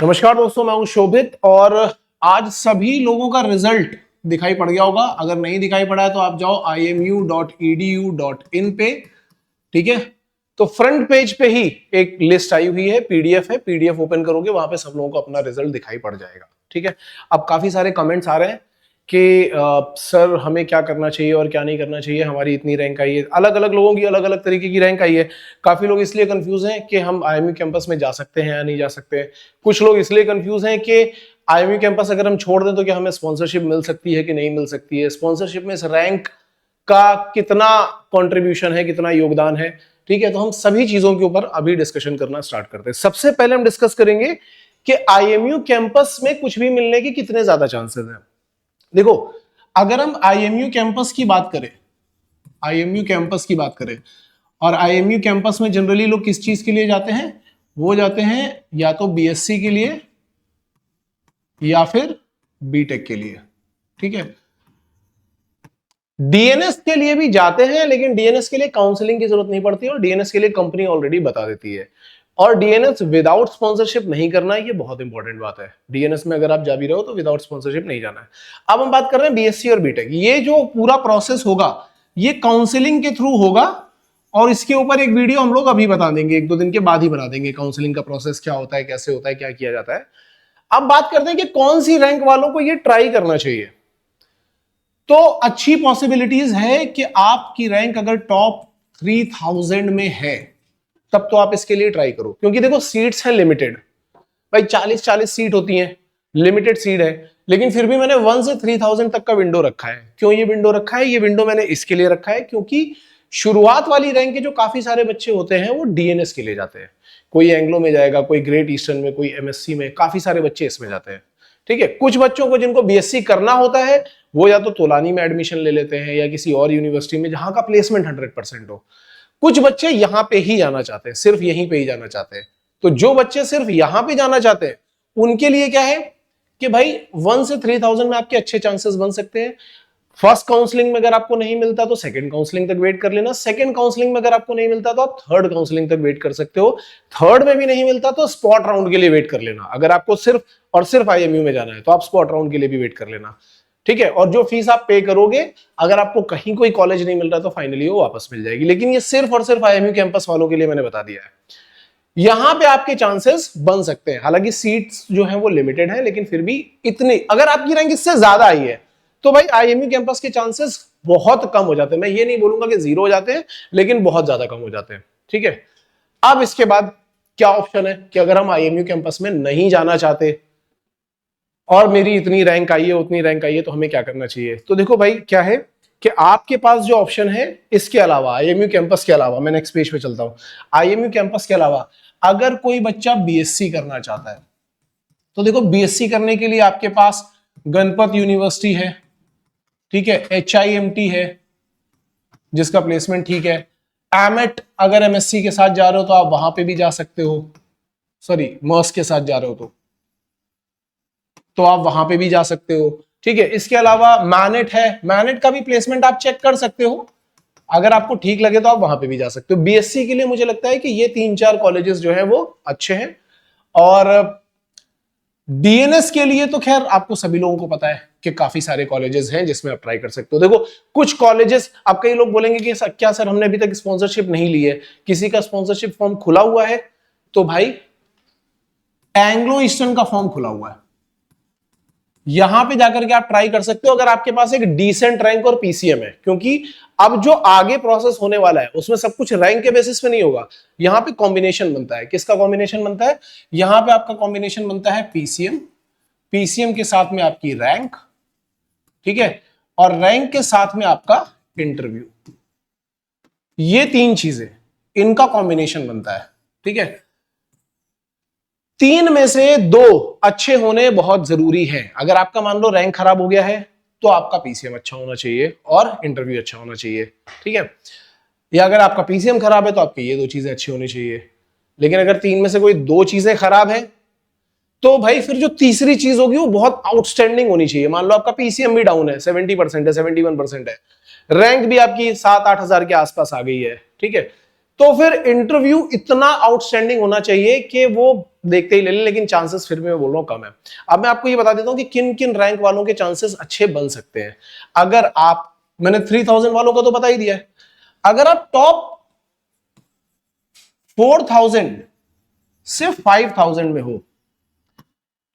नमस्कार दोस्तों, मैं हूं शोभित और आज सभी लोगों का रिजल्ट दिखाई पड़ गया होगा। अगर नहीं दिखाई पड़ा है तो आप जाओ imu.edu.in पे। ठीक है, तो फ्रंट पेज पे ही एक लिस्ट आई हुई है, पीडीएफ है। पीडीएफ ओपन करोगे, वहां पे सब लोगों को अपना रिजल्ट दिखाई पड़ जाएगा। ठीक है, अब काफी सारे कमेंट्स आ रहे हैं कि सर हमें क्या करना चाहिए और क्या नहीं करना चाहिए, हमारी इतनी रैंक आई है। अलग अलग लोगों की अलग अलग तरीके की रैंक आई है। काफी लोग इसलिए कंफ्यूज हैं कि हम आईएमयू कैंपस में जा सकते हैं या नहीं जा सकते। कुछ लोग इसलिए कंफ्यूज हैं कि आईएमयू कैंपस अगर हम छोड़ दें तो क्या हमें स्पॉन्सरशिप मिल सकती है कि नहीं मिल सकती है, स्पॉन्सरशिप में इस रैंक का कितना कंट्रीब्यूशन है, कितना योगदान है। ठीक है, तो हम सभी चीजों के ऊपर अभी डिस्कशन करना स्टार्ट करते हैं। सबसे पहले हम डिस्कस करेंगे कि आईएमयू कैंपस में कुछ भी मिलने के कितने ज्यादा चांसेस हैं। देखो, अगर हम आईएमयू कैंपस की बात करें, आईएमयू कैंपस की बात करें और आईएमयू कैंपस में जनरली लोग किस चीज के लिए जाते हैं? वो जाते हैं या तो बीएससी के लिए या फिर बीटेक के लिए। ठीक है, डीएनएस के लिए भी जाते हैं, लेकिन डीएनएस के लिए काउंसलिंग की जरूरत नहीं पड़ती और डीएनएस के लिए कंपनी ऑलरेडी बता देती है। और डीएनएस विदाउट स्पॉन्सरशिप नहीं करना है, ये बहुत इंपॉर्टेंट बात है। डीएनएस में अगर आप जा भी रहे हो तो विदाउट स्पॉन्सरशिप नहीं जाना है। अब हम बात कर रहे हैं बीएससी और बीटेक। ये जो पूरा प्रोसेस होगा ये काउंसलिंग के थ्रू होगा और इसके ऊपर एक वीडियो हम लोग अभी बता देंगे, एक दो दिन के बाद ही बना देंगे। काउंसलिंग का प्रोसेस क्या होता है, कैसे होता है, क्या किया जाता है। अब बात करते हैं कि कौन सी रैंक वालों को ये ट्राई करना चाहिए। तो अच्छी पॉसिबिलिटीज है कि आपकी रैंक अगर टॉप 3000 में है तब तो आप इसके लिए ट्राई करो, क्योंकि देखो सीट्स हैं लिमिटेड। भाई 40-40 सीट होती हैं, लिमिटेड सीट है, लेकिन फिर भी मैंने 1 से 3000 तक का विंडो रखा है। क्यों ये विंडो रखा है? ये विंडो मैंने इसके लिए रखा है क्योंकि शुरुआत वाली रैंक के जो काफी सारे बच्चे होते हैं वो डीएनएस के लिए जाते हैं। कोई एंग्लो में जाएगा, कोई ग्रेट ईस्टर्न में, कोई एमएससी में, काफी सारे बच्चे इसमें जाते हैं। ठीक है, कुछ बच्चों को जिनको बीएससी करना होता है वो या तो तोलानी में एडमिशन ले लेते हैं या किसी और यूनिवर्सिटी में जहां का प्लेसमेंट 100% हो। कुछ बच्चे यहां पे ही जाना चाहते हैं, सिर्फ यहीं पे ही जाना चाहते हैं। तो जो बच्चे सिर्फ यहां पे जाना चाहते हैं उनके लिए क्या है कि भाई 1 से 3000 में आपके अच्छे चांसेस बन सकते हैं। फर्स्ट काउंसलिंग में अगर आपको नहीं मिलता तो सेकंड काउंसलिंग तक वेट कर लेना। सेकंड काउंसलिंग में अगर आपको नहीं मिलता तो आप थर्ड काउंसलिंग तक वेट कर सकते हो। थर्ड में भी नहीं मिलता तो स्पॉट राउंड के लिए वेट कर लेना। अगर आपको सिर्फ और सिर्फ आईएमयू में जाना है तो आप स्पॉट राउंड के लिए भी वेट कर लेना। ठीक है, और जो फीस आप पे करोगे, अगर आपको कहीं कोई कॉलेज नहीं मिल रहा तो फाइनली वो वापस मिल जाएगी। लेकिन ये सिर्फ और सिर्फ आईएमयू कैंपस वालों के लिए मैंने बता दिया है। यहां पे आपके चांसेस बन सकते हैं, हालांकि सीट्स जो है वो लिमिटेड है, लेकिन फिर भी इतनी, अगर आपकी रैंक इससे ज्यादा आई है तो भाई आईएमयू कैंपस के चांसेस बहुत कम हो जाते हैं। मैं ये नहीं बोलूंगा कि जीरो हो जाते हैं, लेकिन बहुत ज्यादा कम हो जाते हैं। ठीक है, अब इसके बाद क्या ऑप्शन है कि अगर हम आईएमयू कैंपस में नहीं जाना चाहते और मेरी इतनी रैंक आई है, उतनी रैंक आई है, तो हमें क्या करना चाहिए? तो देखो भाई, क्या है कि आपके पास जो ऑप्शन है इसके अलावा, आईएमयू कैंपस के अलावा, मैं नेक्स्ट पेज पे चलता हूं। आईएमयू कैंपस के अलावा अगर कोई बच्चा बीएससी करना चाहता है तो देखो, बीएससी करने के लिए आपके पास गणपत यूनिवर्सिटी है। ठीक है, HIMT है जिसका प्लेसमेंट ठीक है। एमेट अगर एमएससी के साथ जा रहे हो तो आप वहां पे भी जा सकते हो। सॉरी, मर्स के साथ जा रहे हो तो आप वहां पे भी जा सकते हो। ठीक है, इसके अलावा मैनेट है, मैनेट का भी प्लेसमेंट आप चेक कर सकते हो। अगर आपको ठीक लगे तो आप वहां पे भी जा सकते हो। बीएससी के लिए मुझे लगता है कि ये 3-4 कॉलेजेस जो है वो अच्छे हैं। और डीएनएस के लिए तो खैर आपको सभी लोगों को पता है कि काफी सारे कॉलेजेस हैं जिसमें आप ट्राई कर सकते हो। देखो, कुछ कॉलेजेस, अब कई लोग बोलेंगे कि क्या सर हमने अभी तक स्पॉन्सरशिप नहीं ली है, किसी का स्पॉन्सरशिप फॉर्म खुला हुआ है? तो भाई एंग्लो ईस्टर्न का फॉर्म खुला हुआ है, यहां पे जाकर के आप ट्राई कर सकते हो अगर आपके पास एक डिसेंट रैंक और पीसीएम है। क्योंकि अब जो आगे प्रोसेस होने वाला है उसमें सब कुछ रैंक के बेसिस पे नहीं होगा, यहां पे कॉम्बिनेशन बनता है। किसका कॉम्बिनेशन बनता है? यहां पे आपका कॉम्बिनेशन बनता है पीसीएम, पीसीएम के साथ में आपकी रैंक, ठीक है, और रैंक के साथ में आपका इंटरव्यू। ये 3 चीजें, इनका कॉम्बिनेशन बनता है। ठीक है, 3 में से 2 अच्छे होने बहुत जरूरी है। अगर आपका मान लो रैंक खराब हो गया है तो आपका पीसीएम अच्छा होना चाहिए और इंटरव्यू अच्छा होना चाहिए। ठीक है, या अगर आपका पीसीएम खराब है तो आपकी ये 2 चीजें अच्छी होनी चाहिए। लेकिन अगर 3 में से कोई 2 चीजें खराब है तो भाई फिर जो तीसरी चीज होगी वो बहुत आउटस्टैंडिंग होनी चाहिए। मान लो आपका पीसीएम भी डाउन है, 70% है, 71% है, रैंक भी आपकी 7-8 हजार के आसपास आ गई है। ठीक है, तो फिर इंटरव्यू इतना आउटस्टैंडिंग होना चाहिए कि वो देखते ही ले ले, लेकिन चांसेस फिर भी मैं बोल रहा हूं कम है। अब मैं आपको ये बता देता हूं कि किन किन रैंक वालों के चांसेस अच्छे बन सकते हैं। अगर आप, मैंने 3000 वालों का तो बता ही दिया है, अगर आप टॉप 4000 से 5000 में हो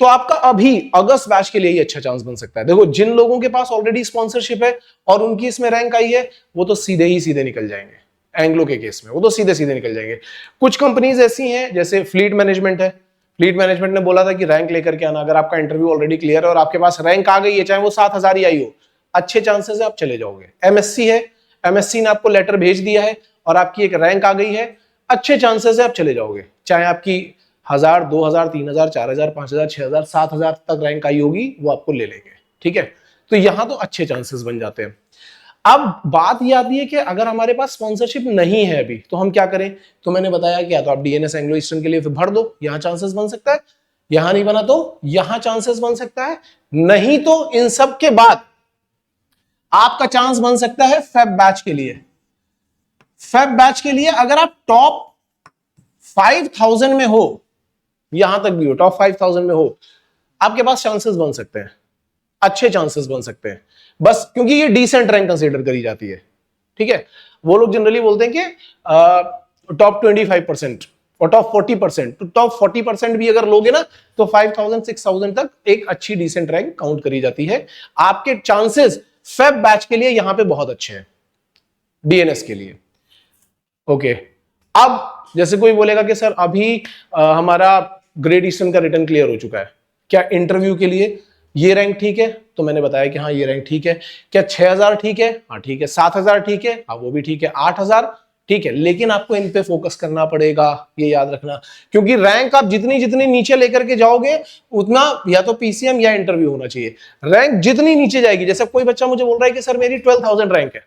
तो आपका अभी अगस्त बैच के लिए ही अच्छा चांस बन सकता है। देखो, जिन लोगों के पास ऑलरेडी स्पॉन्सरशिप है और उनकी इसमें रैंक आई है, वो तो सीधे ही सीधे निकल जाएंगे। एंग्लो के केस में वो तो सीधे सीधे निकल जाएंगे। कुछ कंपनीज ऐसी हैं, जैसे फ्लीट मैनेजमेंट है, फ्लीट मैनेजमेंट ने बोला था कि रैंक लेकर के आना। अगर आपका इंटरव्यू ऑलरेडी क्लियर है और आपके पास रैंक आ गई है, चाहे वो 7000 ही आई हो, अच्छे चांसेस है आप चले जाओगे। एमएससी है, एमएससी ने आपको लेटर भेज दिया है और आपकी एक रैंक आ गई है, अच्छे चांसेस है आप चले जाओगे। चाहे आपकी 1000, 2000, 3000, 4000, 5000, 6000, 7000 तक रैंक आई होगी, वो आपको ले लेंगे। ठीक है, तो यहां तो अच्छे चांसेस बन जाते हैं। अब बात यह आती है कि अगर हमारे पास स्पॉन्सरशिप नहीं है अभी, तो हम क्या करें? तो मैंने बताया कि या तो आप डीएनएस एंग्लो ईस्टर्न के लिए फिर भर दो, यहां चांसेस बन सकता है। यहां नहीं बना तो यहां चांसेस बन सकता है। नहीं तो इन सब के बाद आपका चांस बन सकता है फेब बैच के लिए। फेब बैच के लिए अगर आप टॉप 5000 में हो, यहां तक भी हो, टॉप 5000 में हो, आपके पास चांसेस बन सकते हैं, अच्छे चांसेस बन सकते हैं। बस क्योंकि ये डिसेंट रैंक कंसीडर करी जाती है। ठीक है, वो लोग जनरली बोलते हैं कि टॉप 25% और टॉप 40%, तो टॉप 40% भी अगर लोगे ना, तो 5000 6000 तक एक अच्छी डिसेंट रैंक काउंट करी जाती है। आपके चांसेस फेब बैच के लिए यहां पे बहुत अच्छे हैं, डीएनएस के लिए। ओके, अब जैसे कोई बोलेगा कि सर अभी हमारा ग्रेट ईस्टर्न का रिटर्न क्लियर हो चुका है, क्या इंटरव्यू के लिए ये रैंक ठीक है? तो मैंने बताया कि हाँ ये रैंक ठीक है। क्या 6000 ठीक है? हाँ ठीक है। 7000 ठीक है? हाँ वो भी ठीक है। 8000 ठीक है, लेकिन आपको इन पे फोकस करना पड़ेगा, ये याद रखना, क्योंकि रैंक आप जितनी जितनी नीचे लेकर के जाओगे, उतना या तो पीसीएम या इंटरव्यू होना चाहिए। रैंक जितनी नीचे जाएगी, जैसे कोई बच्चा मुझे बोल रहा है कि सर मेरी 12000 रैंक है,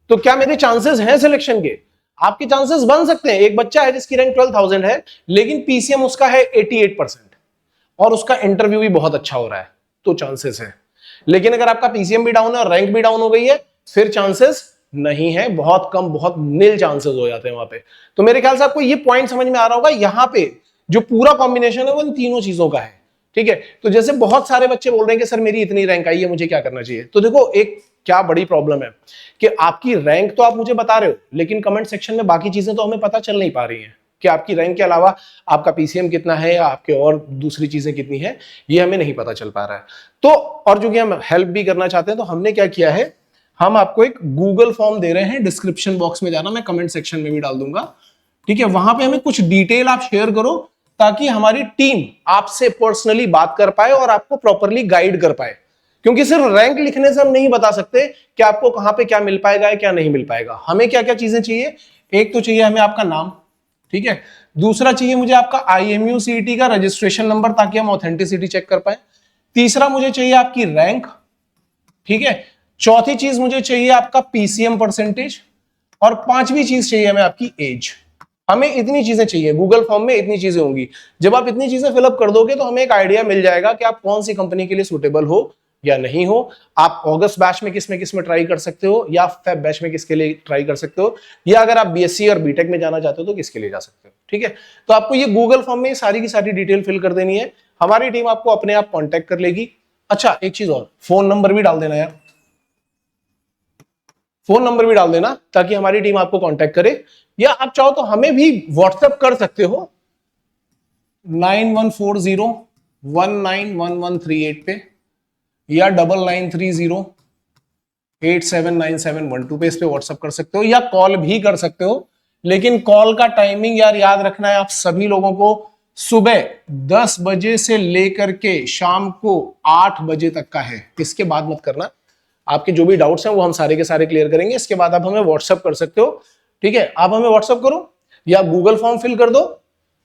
तो क्या मेरे चांसेस हैं सिलेक्शन के? आपके चांसेस बन सकते हैं। एक बच्चा है जिसकी रैंक 12000 है, लेकिन पीसीएम उसका है 88% और उसका इंटरव्यू भी बहुत अच्छा हो रहा है, तो चांसेस है। लेकिन अगर आपका पीसीएम भी डाउन है और रैंक भी डाउन हो गई है, फिर चांसेस नहीं है, बहुत कम, बहुत नील चांसेस हो जाते हैं वहां पे। तो मेरे ख्याल से आपको ये पॉइंट समझ में आ रहा होगा। यहां पे जो पूरा कॉम्बिनेशन है वो इन तीनों चीजों का है। ठीक है, तो जैसे बहुत सारे बच्चे बोल रहे हैं कि सर मेरी इतनी रैंक आई है, मुझे क्या करना चाहिए? तो देखो, एक क्या बड़ी प्रॉब्लम है कि आपकी रैंक तो आप मुझे बता रहे हो, लेकिन कमेंट सेक्शन में बाकी चीजें तो हमें पता चल नहीं पा रही हैं कि आपकी रैंक के अलावा आपका पीसीएम कितना है या आपके और दूसरी चीजें कितनी है, ये हमें नहीं पता चल पा रहा है। तो और जो कि हम हेल्प भी करना चाहते हैं, तो हमने क्या किया है, हम आपको एक गूगल फॉर्म दे रहे हैं। डिस्क्रिप्शन बॉक्स में जाना, मैं कमेंट सेक्शन में भी डाल दूंगा। ठीक है, वहां पे हमें कुछ डिटेल आप शेयर करो, ताकि हमारी टीम आपसे पर्सनली बात कर पाए और आपको प्रॉपरली गाइड कर पाए। क्योंकि सिर्फ रैंक लिखने से हम नहीं बता सकते कि आपको कहां पे क्या मिल पाएगा या क्या नहीं मिल पाएगा। हमें क्या क्या चीजें चाहिए? एक तो चाहिए हमें आपका नाम, ठीक है। दूसरा चाहिए मुझे आपका IMU CET का रजिस्ट्रेशन नंबर, ताकि हम ऑथेंटिसिटी चेक कर पाए। तीसरा मुझे चाहिए आपकी रैंक, ठीक है। चौथी चीज मुझे चाहिए आपका पीसीएम परसेंटेज, और पांचवी चीज चाहिए हमें आपकी एज। हमें इतनी चीजें चाहिए, गूगल फॉर्म में इतनी चीजें होंगी। जब आप इतनी चीजें फिलअप कर दोगे तो हमें एक आइडिया मिल जाएगा कि आप कौन सी कंपनी के लिए सुटेबल हो या नहीं हो। आप अगस्त बैच में किस में ट्राई कर सकते हो, या फेब बैच में किसके लिए ट्राई कर सकते हो, या अगर आप बीएससी और बीटेक में जाना चाहते हो तो किसके लिए जा सकते हो। ठीक है, तो आपको ये गूगल फॉर्म में सारी की सारी डिटेल फिल कर देनी है। हमारी टीम आपको अपने आप कॉन्टेक्ट कर लेगी। अच्छा, एक चीज और, फोन नंबर भी डाल देना यार, फोन नंबर भी डाल देना, ताकि हमारी टीम आपको कांटेक्ट करे। या आप चाहो तो हमें भी व्हाट्सएप कर सकते हो 9140191138 पे, या 9930879712 पे, इस पे व्हाट्सएप कर सकते हो, या कॉल भी कर सकते हो। लेकिन कॉल का टाइमिंग यार याद रखना है आप सभी लोगों को, सुबह 10 बजे से लेकर के शाम को 8 बजे तक का है। इसके बाद मत करना। आपके जो भी डाउट्स हैं वो हम सारे के सारे क्लियर करेंगे। इसके बाद आप हमें व्हाट्सएप कर सकते हो। ठीक है, आप हमें व्हाट्सएप करो या गूगल फॉर्म फिल कर दो,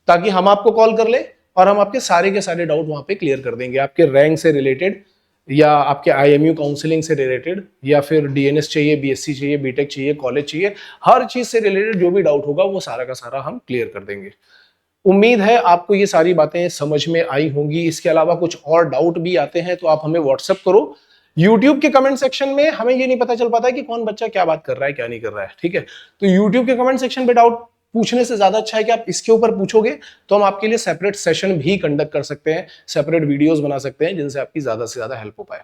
ताकि हम आपको कॉल कर ले और हम आपके सारे के सारे डाउट वहां पे क्लियर कर देंगे। आपके रैंक से रिलेटेड, या आपके IMU काउंसलिंग से रिलेटेड, या फिर DNS चाहिए, BSc चाहिए, बीटेक चाहिए, कॉलेज चाहिए, हर चीज से रिलेटेड जो भी डाउट होगा वो सारा का सारा हम क्लियर कर देंगे। उम्मीद है आपको ये सारी बातें समझ में आई होंगी। इसके अलावा कुछ और डाउट भी आते हैं तो आप हमें व्हाट्सएप करो, YouTube के कमेंट सेक्शन में हमें ये नहीं पता चल पाता है कि कौन बच्चा क्या बात कर रहा है क्या नहीं कर रहा है, ठीक है। तो YouTube के कमेंट सेक्शन पे डाउट पूछने से ज्यादा अच्छा है कि आप इसके ऊपर पूछोगे तो हम आपके लिए सेपरेट सेशन भी कंडक्ट कर सकते हैं, सेपरेट वीडियोस बना सकते हैं जिनसे आपकी ज्यादा से ज्यादा हेल्प हो पाए।